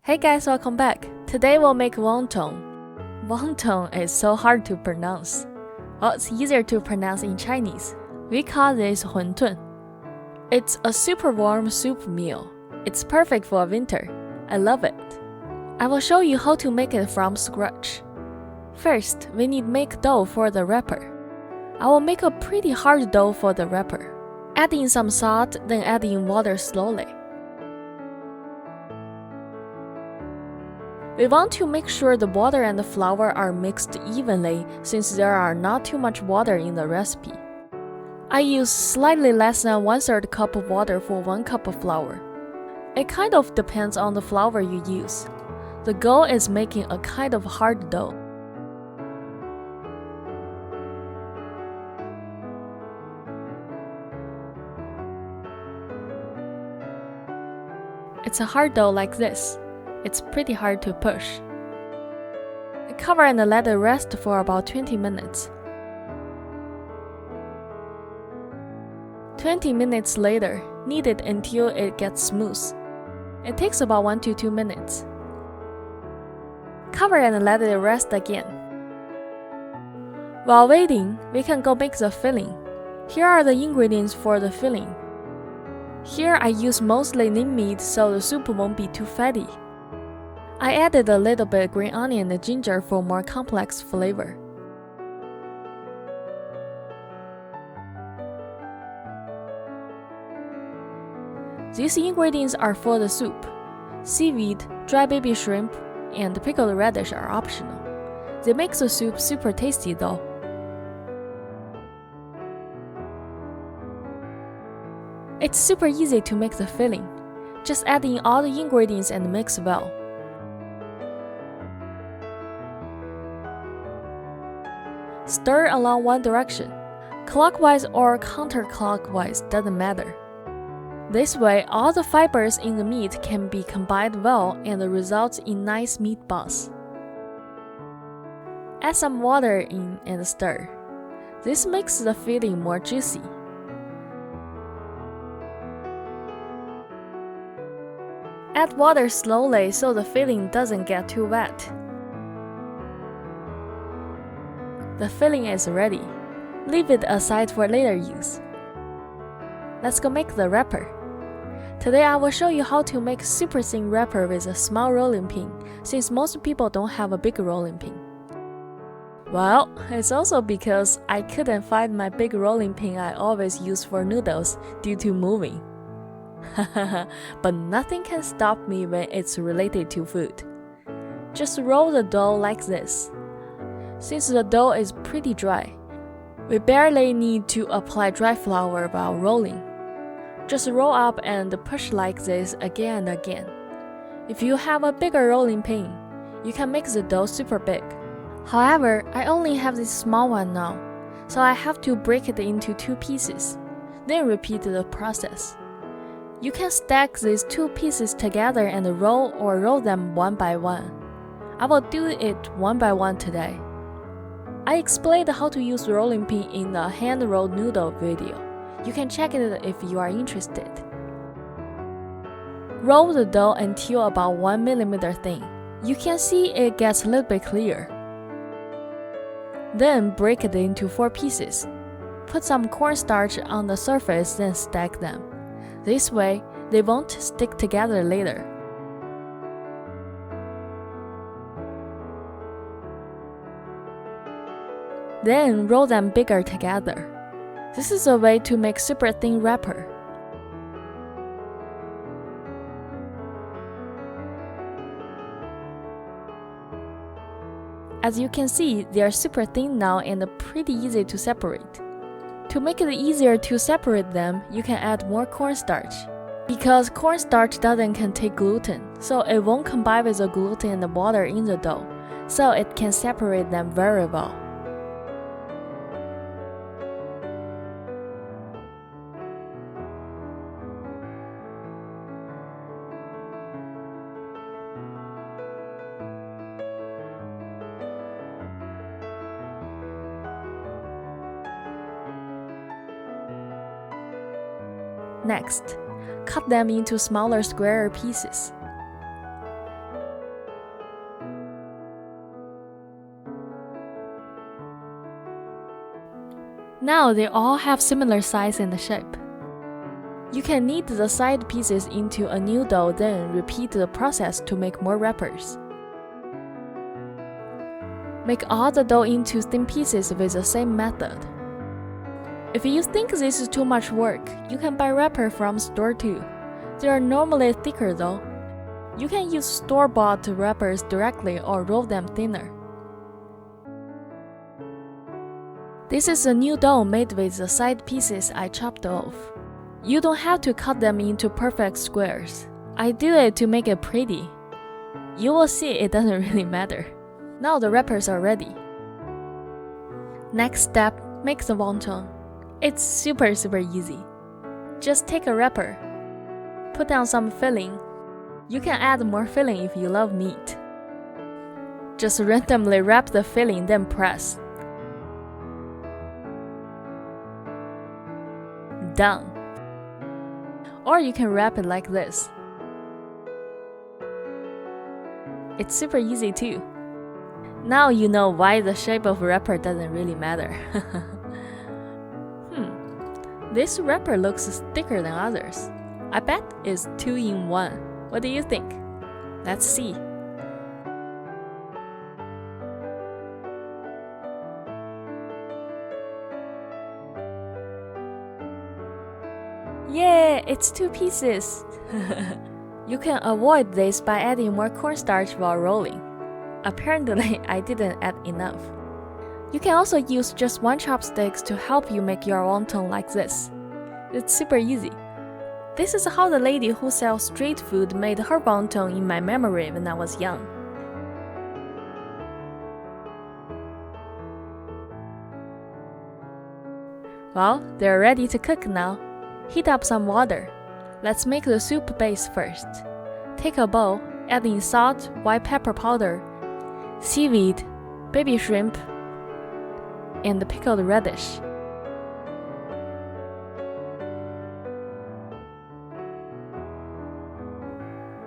Hey guys, welcome back. Today we'll make wonton. Wonton is so hard to pronounce. Well, it's easier to pronounce in Chinese. We call this wonton. It's a super warm soup meal. It's perfect for winter. I love it. I will show you how to make it from scratch. First, we need make dough for the wrapper. I will make a pretty hard dough for the wrapper. Add in some salt, then add in water slowly. We want to make sure the water and the flour are mixed evenly since there are not too much water in the recipe. I use slightly less than 1/3 cup of water for 1 cup of flour. It kind of depends on the flour you use. The goal is making a kind of hard dough. It's a hard dough like this. It's pretty hard to push. Cover and let it rest for about 20 minutes. 20 minutes later, knead it until it gets smooth. It takes about 1 to 2 minutes. Cover and let it rest again. While waiting, we can go make the filling. Here are the ingredients for the filling. Here I use mostly lean meat so the soup won't be too fatty. I added a little bit green onion and ginger for more complex flavor. These ingredients are for the soup. Seaweed, dry baby shrimp, and pickled radish are optional. They make the soup super tasty though. It's super easy to make the filling. Just add in all the ingredients and mix well. Stir along one direction. Clockwise or counterclockwise doesn't matter. This way, all the fibers in the meat can be combined well and results in nice meatballs. Add some water in and stir. This makes the filling more juicy. Add water slowly so the filling doesn't get too wet. The filling is ready. Leave it aside for later use. Let's go make the wrapper. Today I will show you how to make super thin wrapper with a small rolling pin, since most people don't have a big rolling pin. Well, it's also because I couldn't find my big rolling pin I always use for noodles due to moving. But nothing can stop me when it's related to food. Just roll the dough like this. Since the dough is pretty dry, we barely need to apply dry flour while rolling. Just roll up and push like this again and again. If you have a bigger rolling pin, you can make the dough super big. However, I only have this small one now, so I have to break it into 2 pieces, then repeat the process. You can stack these 2 pieces together and roll them one by one. I will do it one by one today. I explained how to use rolling pin in the hand-rolled noodle video. You can check it if you are interested. Roll the dough until about 1 millimeter thin. You can see it gets a little bit clear. Then break it into 4 pieces. Put some cornstarch on the surface, then stack them. This way, they won't stick together later. Then roll them bigger together. This is a way to make super thin wrapper. As you can see, they are super thin now and pretty easy to separate. To make it easier to separate them, you can add more cornstarch. Because cornstarch doesn't contain gluten, so it won't combine with the gluten and the water in the dough, so it can separate them very well. Next, cut them into smaller square pieces. Now they all have similar size and shape. You can knead the side pieces into a new dough, then repeat the process to make more wrappers. Make all the dough into thin pieces with the same method. If you think this is too much work, you can buy wrapper from store too. They are normally thicker though. You can use store-bought wrappers directly or roll them thinner. This is a new dough made with the side pieces I chopped off. You don't have to cut them into perfect squares. I do it to make it pretty. You will see it doesn't really matter. Now the wrappers are ready. Next step, make the wonton. It's super easy. Just take a wrapper, put down some filling. You can add more filling if you love meat. Just randomly wrap the filling, then press. Done. Or you can wrap it like this. It's super easy too. Now you know why the shape of wrapper doesn't really matter. This wrapper looks thicker than others. I bet it's 2-in-1. What do you think? Let's see. Yeah, it's 2 pieces. You can avoid this by adding more cornstarch while rolling. Apparently, I didn't add enough. You can also use just 1 chopstick to help you make your wonton like this. It's super easy. This is how the lady who sells street food made her wonton in my memory when I was young. Well, they're ready to cook now. Heat up some water. Let's make the soup base first. Take a bowl, add in salt, white pepper powder, seaweed, baby shrimp, and the pickled radish.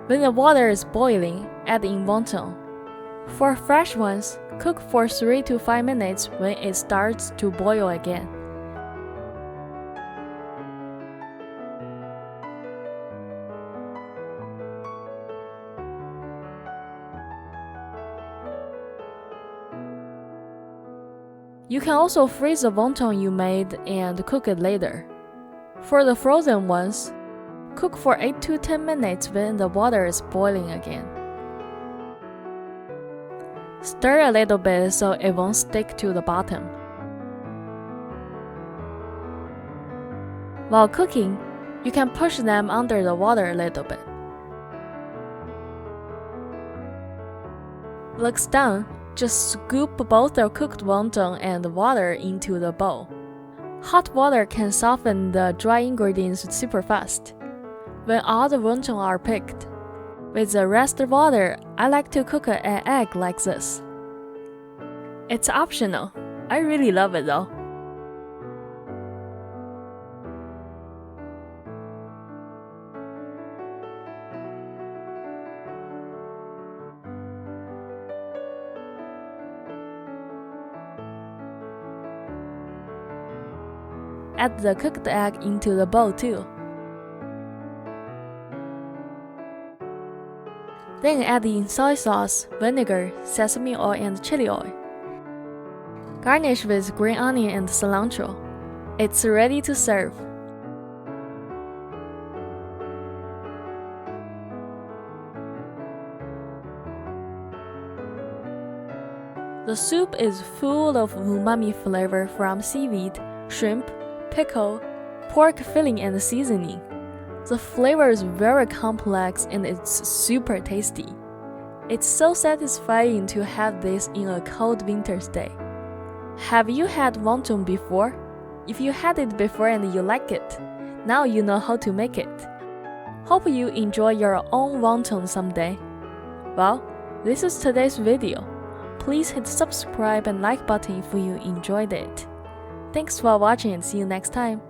When the water is boiling, add in wonton. For fresh ones, cook for 3 to 5 minutes when it starts to boil again. You can also freeze the wonton you made and cook it later. For the frozen ones, cook for 8 to 10 minutes when the water is boiling again. Stir a little bit so it won't stick to the bottom. While cooking, you can push them under the water a little bit. Looks done. Just scoop both the cooked wonton and water into the bowl. Hot water can soften the dry ingredients super fast. When all the wonton are picked, with the rest of water, I like to cook an egg like this. It's optional. I really love it though. Add the cooked egg into the bowl too. Then add in soy sauce, vinegar, sesame oil, and chili oil. Garnish with green onion and cilantro. It's ready to serve. The soup is full of umami flavor from seaweed, shrimp, pickle, pork filling, and seasoning. The flavor is very complex and it's super tasty. It's so satisfying to have this in a cold winter's day. Have you had wonton before? If you had it before and you like it, now you know how to make it. Hope you enjoy your own wonton someday. Well, this is today's video. Please hit subscribe and like button if you enjoyed it. Thanks for watching and see you next time.